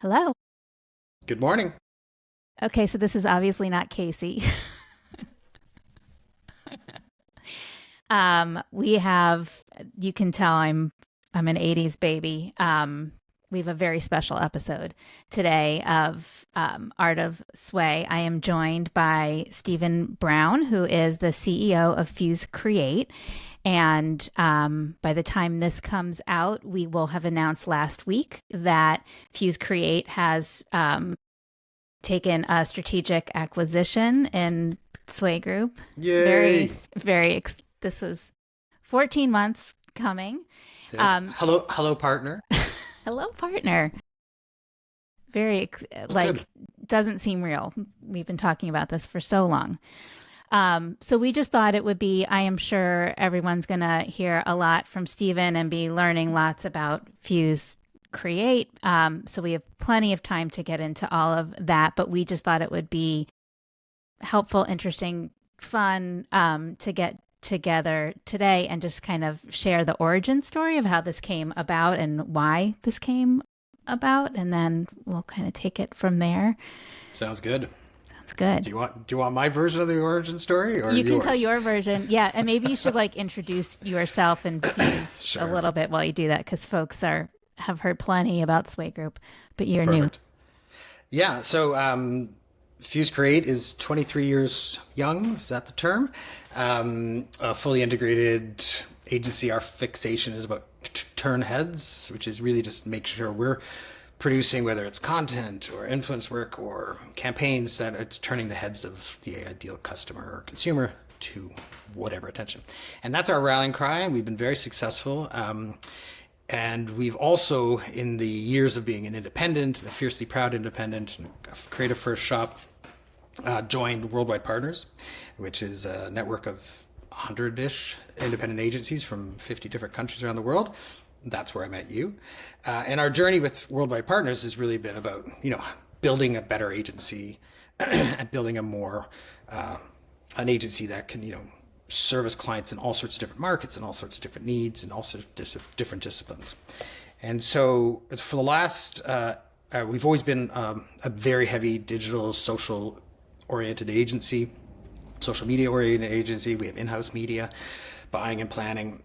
Hello. Good morning. Okay, so this is obviously not Casey. We have you can tell I'm an 80s baby. We have a very special episode today of Art of Sway. I am joined by Stephen Brown, who is the CEO of Fuse Create. And by the time this comes out, we will have announced last week that Fuse Create has taken a strategic acquisition in Sway Group. Yay. This was 14 months coming. Yeah. Um, Hello, partner. Hello, partner. Very, It's good. doesn't seem real. We've been talking about this for so long. So we just thought it would be, I am sure everyone's going to hear a lot from Stephen and be learning lots about Fuse Create. So we have plenty of time to get into all of that, but we just thought it would be helpful, interesting, fun to get together today and just kind of share the origin story of how this came about and why this came about. And then we'll kind of take it from there. Sounds good. Sounds good. Do you want my version of the origin story or You can yours? tell your version. Yeah. And maybe you should introduce yourself and Fuse a Sure. little bit while you do that because folks have heard plenty about Sway Group, but you're new. Perfect. Yeah. So Fuse Create is 23 years young. Is that the term? A fully integrated agency. Our fixation is about turn heads, which is really just make sure we're producing, whether it's content or influence work or campaigns, that it's turning the heads of the ideal customer or consumer to whatever attention. And that's our rallying cry. And we've been very successful. And we've also, in the years of being an independent, a fiercely proud independent, a creative first shop, joined Worldwide Partners, which is a network of 100-ish independent agencies from 50 different countries around the world. That's where I met you. And our journey with Worldwide Partners has really been about, building a better agency and building an agency that can, service clients in all sorts of different markets and all sorts of different needs and all sorts of different disciplines. And so for the last, we've always been a very heavy digital, social oriented agency, social media oriented agency. We have in-house media, buying and planning.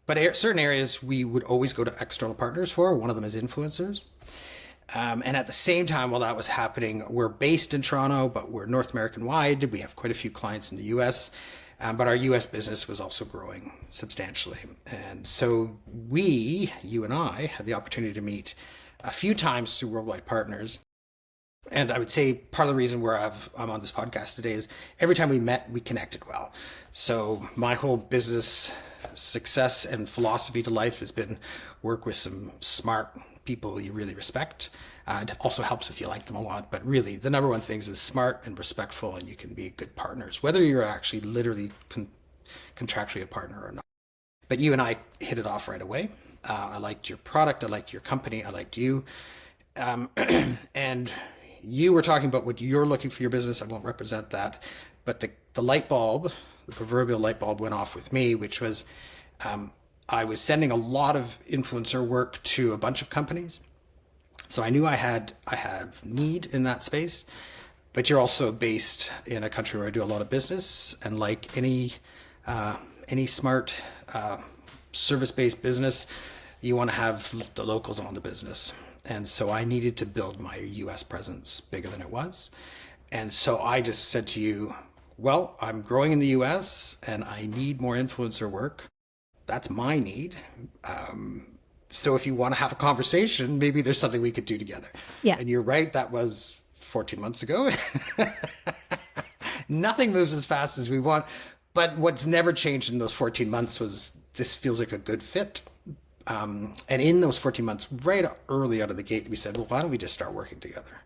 But certain areas we would always go to external partners for. One of them is influencers. And at the same time, while that was happening, we're based in Toronto, but we're North American wide. We have quite a few clients in the US. But our US business was also growing substantially. And so you and I, had the opportunity to meet a few times through Worldwide Partners. And I would say part of the reason where I'm on this podcast today is every time we met, we connected well. So my whole business success and philosophy to life has been work with some smart people you really respect. It also helps if you like them a lot, but really the number one thing is smart and respectful, and you can be good partners, whether you're actually literally contractually a partner or not. But you and I hit it off right away. I liked your product. I liked your company. I liked you. And you were talking about what you're looking for your business. I won't represent that. But the light bulb, the proverbial light bulb went off with me, which was I was sending a lot of influencer work to a bunch of companies. So I knew I have need in that space, but you're also based in a country where I do a lot of business, and like any smart service-based business, you want to have the locals on the business. And so I needed to build my US presence bigger than it was. And so I just said to you, well, I'm growing in the US and I need more influencer work. That's my need. So if you want to have a conversation, maybe there's something we could do together. Yeah. And you're right, that was 14 months ago. Nothing moves as fast as we want. But what's never changed in those 14 months was this feels like a good fit. And in those 14 months, right early out of the gate, we said, well, why don't we just start working together?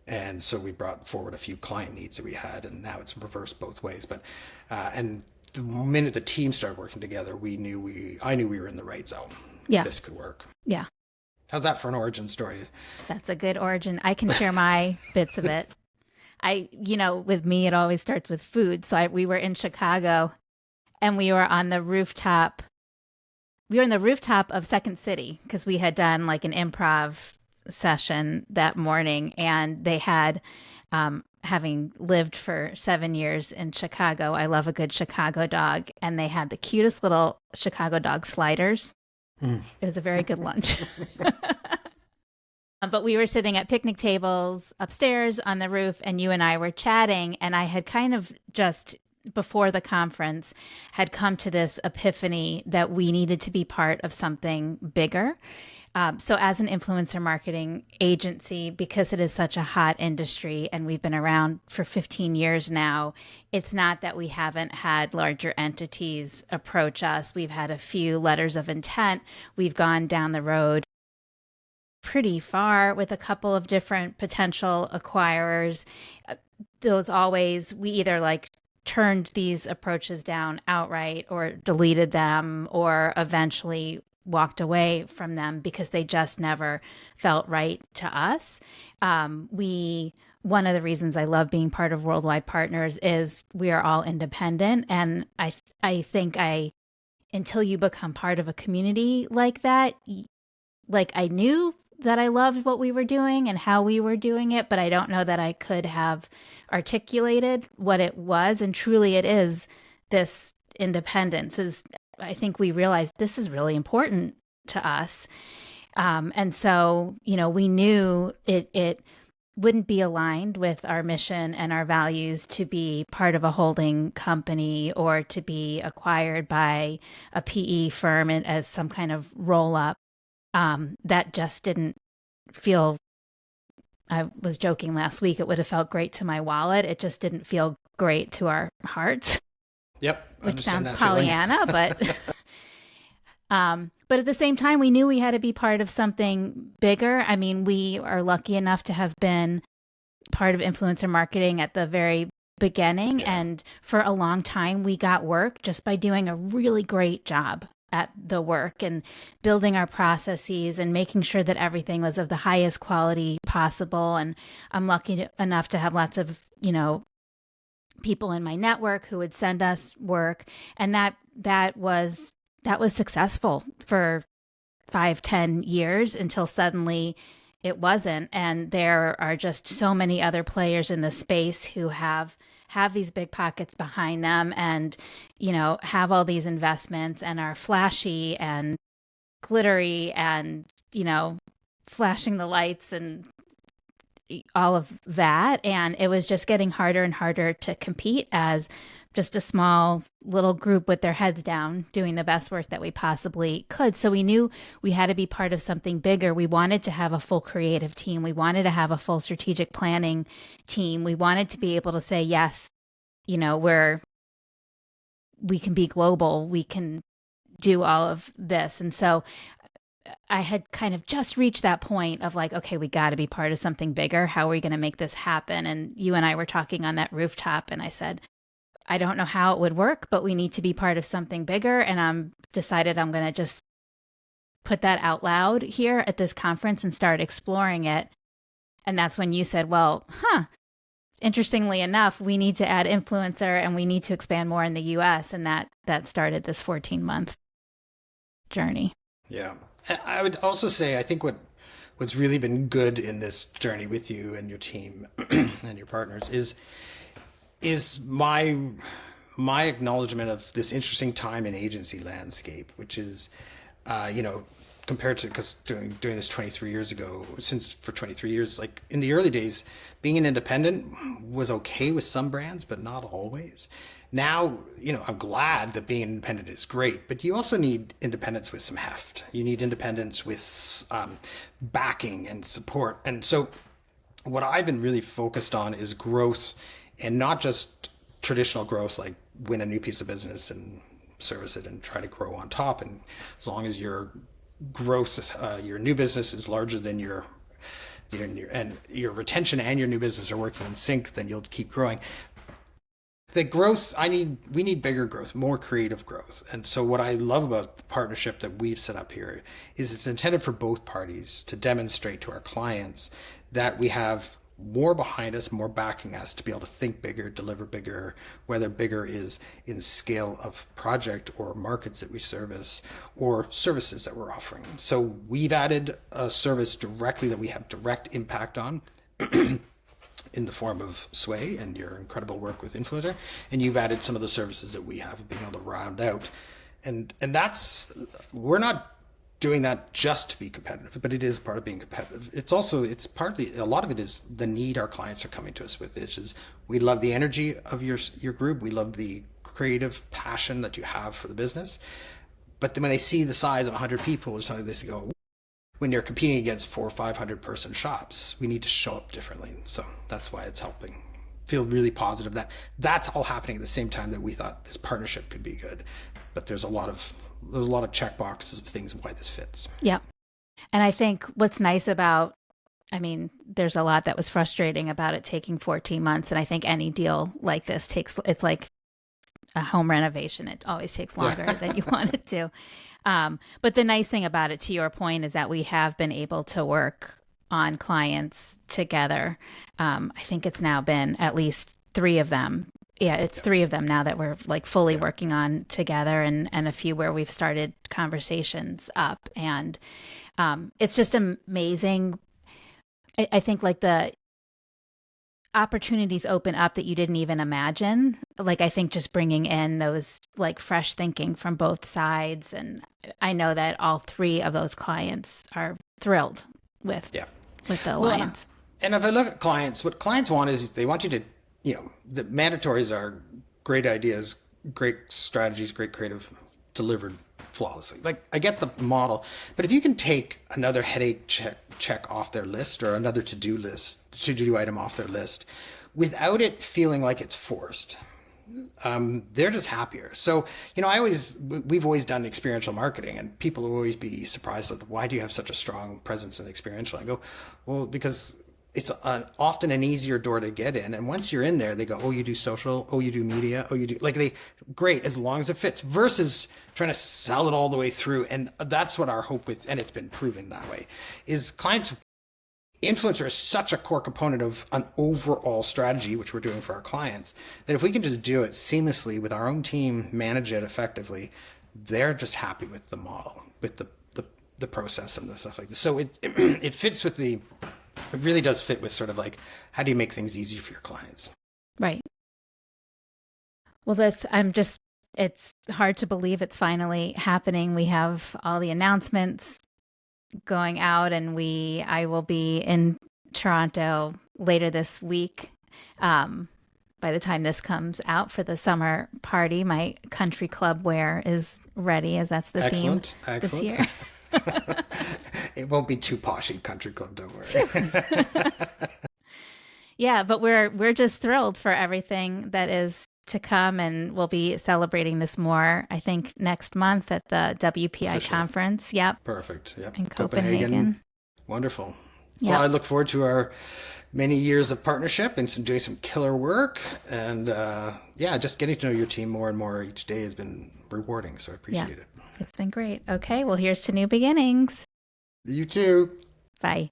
And so we brought forward a few client needs that we had, and now it's reversed both ways. But and the minute the team started working together, I knew we were in the right zone. Yeah. This could work. Yeah. How's that for an origin story? That's a good origin. I can share my bits of it. With me, it always starts with food. So we were in Chicago and we were on the rooftop. We were in the rooftop of Second City because we had done like an improv session that morning, and they had, having lived for 7 years in Chicago, I love a good Chicago dog, and they had the cutest little Chicago dog sliders. Mm. It was a very good lunch. But we were sitting at picnic tables upstairs on the roof, and you and I were chatting, and I had kind of just before the conference had come to this epiphany that we needed to be part of something bigger. So as an influencer marketing agency, because it is such a hot industry and we've been around for 15 years now, it's not that we haven't had larger entities approach us. We've had a few letters of intent. We've gone down the road pretty far with a couple of different potential acquirers. Those always, we either like turned these approaches down outright or deleted them or eventually walked away from them because they just never felt right to us. One of the reasons I love being part of Worldwide Partners is we are all independent. And I think until you become part of a community like that, like I knew that I loved what we were doing and how we were doing it, but I don't know that I could have articulated what it was. And truly it is this independence is, I think we realized this is really important to us. And so, we knew it wouldn't be aligned with our mission and our values to be part of a holding company or to be acquired by a PE firm as some kind of roll up. That just didn't feel, I was joking last week, it would have felt great to my wallet. It just didn't feel great to our hearts. Yep. Which sounds Pollyanna, but at the same time, we knew we had to be part of something bigger. I mean, we are lucky enough to have been part of influencer marketing at the very beginning. Yeah. And for a long time, we got work just by doing a really great job at the work and building our processes and making sure that everything was of the highest quality possible. And I'm lucky enough to have lots of, people in my network who would send us work. And that was successful for 5-10 years until suddenly it wasn't. And there are just so many other players in the space who have these big pockets behind them and, have all these investments and are flashy and glittery and, flashing the lights and all of that. And it was just getting harder and harder to compete as just a small little group with their heads down doing the best work that we possibly could. So we knew we had to be part of something bigger. We wanted to have a full creative team. We wanted to have a full strategic planning team. We wanted to be able to say, yes, we can be global. We can do all of this. And so I had kind of just reached that point of like, okay, we got to be part of something bigger. How are we going to make this happen? And you and I were talking on that rooftop and I said, I don't know how it would work, but we need to be part of something bigger. And I'm decided I'm going to just put that out loud here at this conference and start exploring it. And that's when you said, well, interestingly enough, we need to add influencer and we need to expand more in the US. And that started this 14-month journey. Yeah. I would also say, I think what's really been good in this journey with you and your team and your partners is my acknowledgement of this interesting time in agency landscape, which is, compared to, because doing this 23 years ago, for 23 years, like in the early days, being an independent was okay with some brands, but not always. Now, I'm glad that being independent is great, but you also need independence with some heft. You need independence with backing and support. And so what I've been really focused on is growth, and not just traditional growth, like win a new piece of business and service it and try to grow on top. And as long as your growth, your new business is larger than your retention and your new business are working in sync, then you'll keep growing. The growth, we need bigger growth, more creative growth. And so what I love about the partnership that we've set up here is it's intended for both parties to demonstrate to our clients that we have more behind us, more backing us to be able to think bigger, deliver bigger, whether bigger is in scale of project or markets that we service or services that we're offering. So we've added a service directly that we have direct impact on in the form of Sway and your incredible work with Influencer. And you've added some of the services that we have being able to round out. And that's, we're not doing that just to be competitive, but it is part of being competitive. It's also, it's partly, a lot of it is the need our clients are coming to us with, which is we love the energy of your group. We love the creative passion that you have for the business. But then when they see the size of 100 people or something, they say, go, when you're competing against 400 or 500 person shops, we need to show up differently. So that's why it's helping. Feel really positive that that's all happening at the same time that we thought this partnership could be good. But there's a lot of check boxes of things why this fits. Yep. And I think what's nice about, I mean, there's a lot that was frustrating about it taking 14 months. And I think any deal like this it's like a home renovation. It always takes longer than you want it to. But the nice thing about it, to your point, is that we have been able to work on clients together. I think it's now been at least 3 of them. Yeah, it's 3 of them now that we're like fully working on together, and a few where we've started conversations up. And it's just amazing. I think like the opportunities open up that you didn't even imagine. Like, I think just bringing in those like fresh thinking from both sides. And I know that all 3 of those clients are thrilled with the alliance. And if I look at clients, what clients want is they want you to, the mandatories are great ideas, great strategies, great creative, delivered flawlessly. Like, I get the model, but if you can take another headache check off their list or another to-do item off their list without it feeling like it's forced, they're just happier. So, we've always done experiential marketing, and people will always be surprised, like, why do you have such a strong presence in experiential? I go, well, because it's often an easier door to get in. And once you're in there, they go, oh, you do social, oh, you do media, oh, you do, great, as long as it fits, versus trying to sell it all the way through. And that's what our hope with, and it's been proven that way, is clients. Influencer is such a core component of an overall strategy, which we're doing for our clients, that if we can just do it seamlessly with our own team, manage it effectively, they're just happy with the model, with the process and the stuff like this. So it fits with it really does fit with sort of like, how do you make things easy for your clients? Right. Well, it's hard to believe it's finally happening. We have all the announcements going out, and I will be in Toronto later this week. By the time this comes out for the summer party, my country club wear is ready, as that's the theme this year. It won't be too poshy country club, don't worry. Yeah, but we're just thrilled for everything that is to come, and we'll be celebrating this more, I think, next month at the WPI conference. Yep. Perfect. Yep. In Copenhagen. Wonderful. Yep. Well, I look forward to our many years of partnership and doing some killer work. And just getting to know your team more and more each day has been rewarding. So I appreciate it. It's been great. Okay, well, here's to new beginnings. You too. Bye.